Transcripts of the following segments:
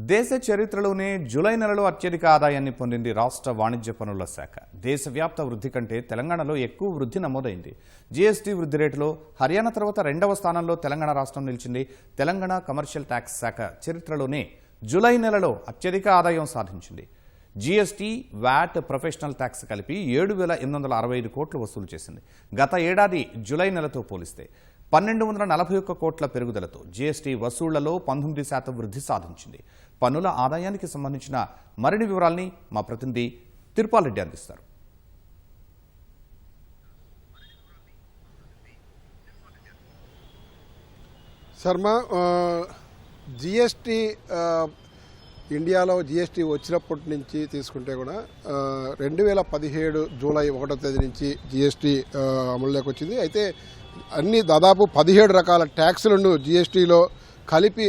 దేశ చరిత్రలోనే జూలై నెలలో అత్యధిక ఆదాయాన్ని పొందింది రాష్ట్ర వాణిజ్య పన్నుల శాఖ. దేశవ్యాప్త వృద్ధి కంటే తెలంగాణలో ఎక్కువ వృద్ధి నమోదైంది. జీఎస్టీ వృద్ధి రేటులో హర్యానా తర్వాత రెండవ స్థానంలో తెలంగాణ రాష్ట్రం నిలిచింది. తెలంగాణ కమర్షియల్ ట్యాక్స్ శాఖ చరిత్రలోనే జూలై నెలలో అత్యధిక ఆదాయం సాధించింది. జీఎస్టీ, వ్యాట్, ప్రొఫెషనల్ ట్యాక్స్ కలిపి 7,865 కోట్లు వసూలు చేసింది. గత ఏడాది జూలై నెలతో పోలిస్తే 1,241 కోట్ల పెరుగుదలతో జీఎస్టీ వసూళ్లలో 19% వృద్ధి సాధించింది. పన్నుల ఆదాయానికి సంబంధించిన మరిన్ని వివరాల్ని మా ప్రతినిధి తిరుపాల్ రెడ్డి అందిస్తారు. శర్మ, జిఎస్టీ ఇండియాలో జిఎస్టీ వచ్చినప్పటి నుంచి తీసుకుంటే కూడా 2017 జూలై 1వ తేదీ నుంచి జిఎస్టీ అమలులోకి వచ్చింది. అయితే అన్ని దాదాపు 17 రకాల ట్యాక్సులను జిఎస్టీలో కలిపి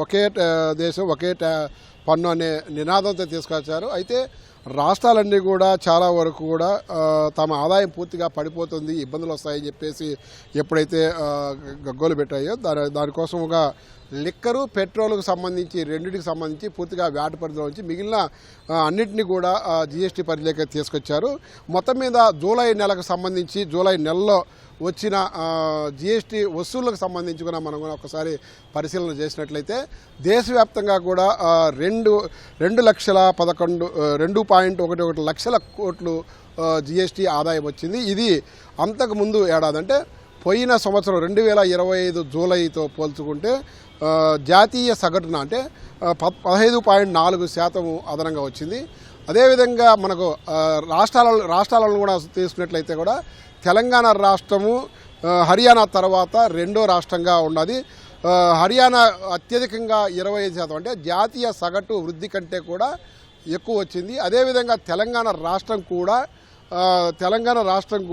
ఒకే దేశం ఒకే పన్ను అనే నినాదంతో తీసుకొచ్చారు. అయితే రాష్ట్రాలన్నీ కూడా చాలా వరకు కూడా తమ ఆదాయం పూర్తిగా పడిపోతుంది, ఇబ్బందులు వస్తాయని చెప్పేసి ఎప్పుడైతే గగ్గోలు పెట్టాయో దానికోసం ఒక లిక్కరు, పెట్రోల్కు సంబంధించి రెండింటికి సంబంధించి పూర్తిగా వ్యాట్ పరిధిలో నుంచి మిగిలిన అన్నింటినీ కూడా జిఎస్టీ పరిధిలోకి తీసుకొచ్చారు. మొత్తం మీద జూలై నెలకు సంబంధించి జూలై నెలలో వచ్చిన జిఎస్టీ వసూళ్లకు సంబంధించి కూడా మనం ఒకసారి పరిశీలన చేసినట్లయితే దేశవ్యాప్తంగా కూడా 2,11,2.11 లక్షల కోట్లు జిఎస్టీ ఆదాయం వచ్చింది. ఇది అంతకుముందు ఏడాది అంటే పోయిన సంవత్సరం 2025 జూలైతో పోల్చుకుంటే జాతీయ సగటున అంటే 15.4% అదనంగా వచ్చింది. అదేవిధంగా మనకు రాష్ట్రాలను కూడా తీసుకున్నట్లయితే కూడా తెలంగాణ రాష్ట్రము హర్యానా తర్వాత రెండో రాష్ట్రంగా ఉన్నది. హర్యానా అత్యధికంగా 25% అంటే జాతీయ సగటు వృద్ధి కంటే కూడా ఎక్కువ వచ్చింది. అదేవిధంగా తెలంగాణ రాష్ట్రం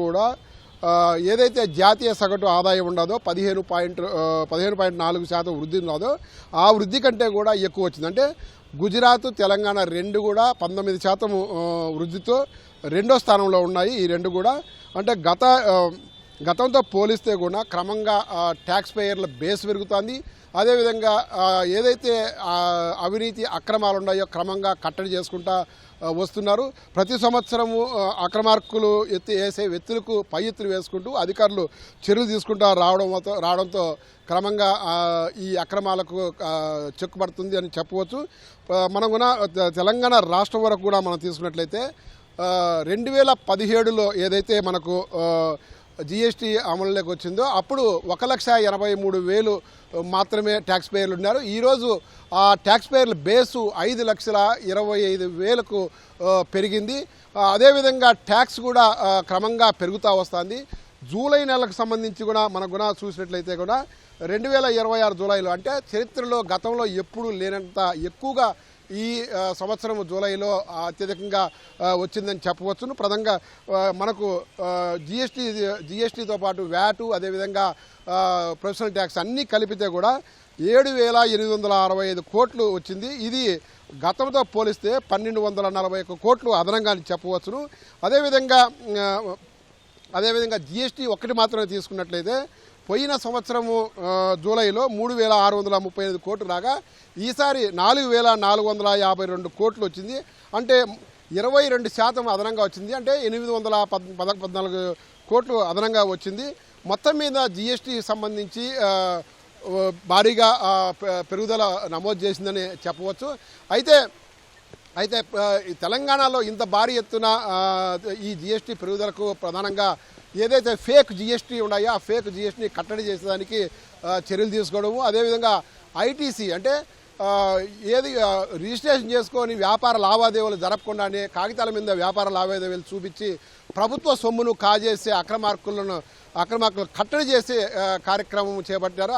కూడా ఏదైతే జాతీయ సగటు ఆదాయం ఉండదో 15.4% వృద్ధి ఉన్నదో ఆ వృద్ధి కంటే కూడా ఎక్కువ వచ్చింది. అంటే గుజరాత్, తెలంగాణ రెండు కూడా 19% వృద్ధితో రెండో స్థానంలో ఉన్నాయి. ఈ రెండు కూడా అంటే గతంతో పోలిస్తే కూడా క్రమంగా ట్యాక్స్ పేయర్ల బేస్ పెరుగుతుంది. అదేవిధంగా ఏదైతే అవినీతి అక్రమాలు ఉన్నాయో క్రమంగా కట్టడి చేసుకుంటా వస్తున్నారు. ప్రతి సంవత్సరము అక్రమార్కులు వేసే ఎత్తులకు పై ఎత్తులు వేసుకుంటూ అధికారులు చర్యలు తీసుకుంటూ రావడంతో క్రమంగా ఈ అక్రమాలకు చెక్కుపడుతుంది అని చెప్పవచ్చు. మనం కూడా తెలంగాణ రాష్ట్రం వరకు కూడా మనం తీసుకున్నట్లయితే 2017లో ఏదైతే మనకు జిఎస్టీ అమలులోకి వచ్చిందో అప్పుడు 1,83,000 మాత్రమే ట్యాక్స్ పేయర్లు ఉన్నారు. ఈరోజు ఆ ట్యాక్స్ పేయర్ల బేసు 5,25,000కు పెరిగింది. అదేవిధంగా ట్యాక్స్ కూడా క్రమంగా పెరుగుతూ వస్తుంది. జూలై నెలకు సంబంధించి కూడా మనకు కూడా చూసినట్లయితే కూడా 2026 జూలైలో అంటే చరిత్రలో గతంలో ఎప్పుడూ లేనంత ఎక్కువగా ఈ సంవత్సరం జూలైలో అత్యధికంగా వచ్చిందని చెప్పవచ్చును. ప్రధానంగా మనకు జిఎస్టీతో పాటు వ్యాటు, అదేవిధంగా ప్రొఫెషనల్ ట్యాక్స్ అన్నీ కలిపితే కూడా 7,865 కోట్లు వచ్చింది. ఇది గతంతో పోలిస్తే 1,241 కోట్లు అదనంగా చెప్పవచ్చును. అదేవిధంగా జిఎస్టీ ఒక్కటి మాత్రమే తీసుకున్నట్లయితే పోయిన సంవత్సరము జూలైలో 3,635 కోట్లు రాగా ఈసారి 4,452 కోట్లు వచ్చింది. అంటే 22% అదనంగా వచ్చింది. అంటే 814 కోట్లు అదనంగా వచ్చింది. మొత్తం మీద జిఎస్టీ సంబంధించి భారీగా పెరుగుదల నమోదు చేసిందని చెప్పవచ్చు. అయితే తెలంగాణలో ఇంత భారీ ఎత్తున ఈ జిఎస్టీ పెరుగుదలకు ప్రధానంగా ఏదైతే ఫేక్ జిఎస్టీ ఉన్నాయో ఆ ఫేక్ జిఎస్టీని కట్టడి చేసేదానికి చర్యలు తీసుకోవడము, అదేవిధంగా ఐటీసీ అంటే ఏది రిజిస్ట్రేషన్ చేసుకొని వ్యాపార లావాదేవీలు జరపకుండానే కాగితాల మీద వ్యాపార లావాదేవీలు చూపించి ప్రభుత్వ సొమ్మును కాజేసే అక్రమార్కులను కట్టడి చేసే కార్యక్రమం చేపట్టారు.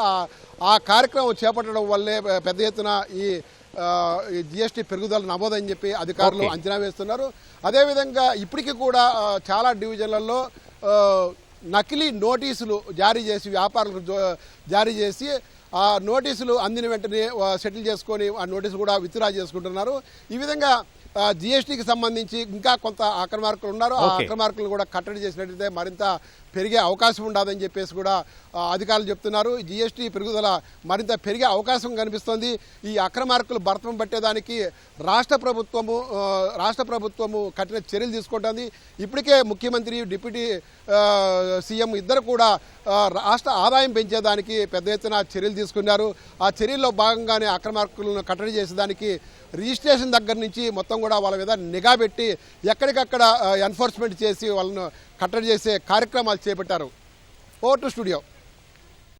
ఆ కార్యక్రమం చేపట్టడం వల్లే పెద్ద ఎత్తున ఈ జిఎస్టీ పెరుగుదల నమోదని చెప్పి అధికారులు అంచనా వేస్తున్నారు. అదేవిధంగా ఇప్పటికీ కూడా చాలా డివిజన్లలో నకిలీ నోటీసులు జారీ చేసి వ్యాపారులకు జారీ చేసి ఆ నోటీసులు అందిన వెంటనే సెటిల్ చేసుకొని ఆ నోటీసులు కూడా విత్డ్రా చేసుకుంటున్నారు. ఈ విధంగా జిఎస్టీకి సంబంధించి ఇంకా కొంత అక్రమార్కులు ఉన్నారు. ఆ అక్రమార్కులను కూడా కట్టడి చేసినట్లయితే మరింత పెరిగే అవకాశం ఉండదని చెప్పేసి కూడా అధికారులు చెప్తున్నారు. జీఎస్టీ పెరుగుదల మరింత పెరిగే అవకాశం కనిపిస్తోంది. ఈ అక్రమార్కులు భర్తం పట్టేదానికి రాష్ట్ర ప్రభుత్వము కఠిన చర్యలు తీసుకుంటోంది. ఇప్పటికే ముఖ్యమంత్రి డిప్యూటీ సీఎం ఇద్దరు కూడా రాష్ట్ర ఆదాయం పెంచేదానికి పెద్ద ఎత్తున చర్యలు తీసుకున్నారు. ఆ చర్యల్లో భాగంగానే అక్రమార్కులను కట్టడి చేసేదానికి రిజిస్ట్రేషన్ దగ్గర నుంచి మొత్తం కూడా వాళ్ళ మీద నిఘా పెట్టి ఎక్కడికక్కడ ఎన్ఫోర్స్మెంట్ చేసి వాళ్ళను కట్టడి చేసే కార్యక్రమాలు చేపట్టారు. Over to studio.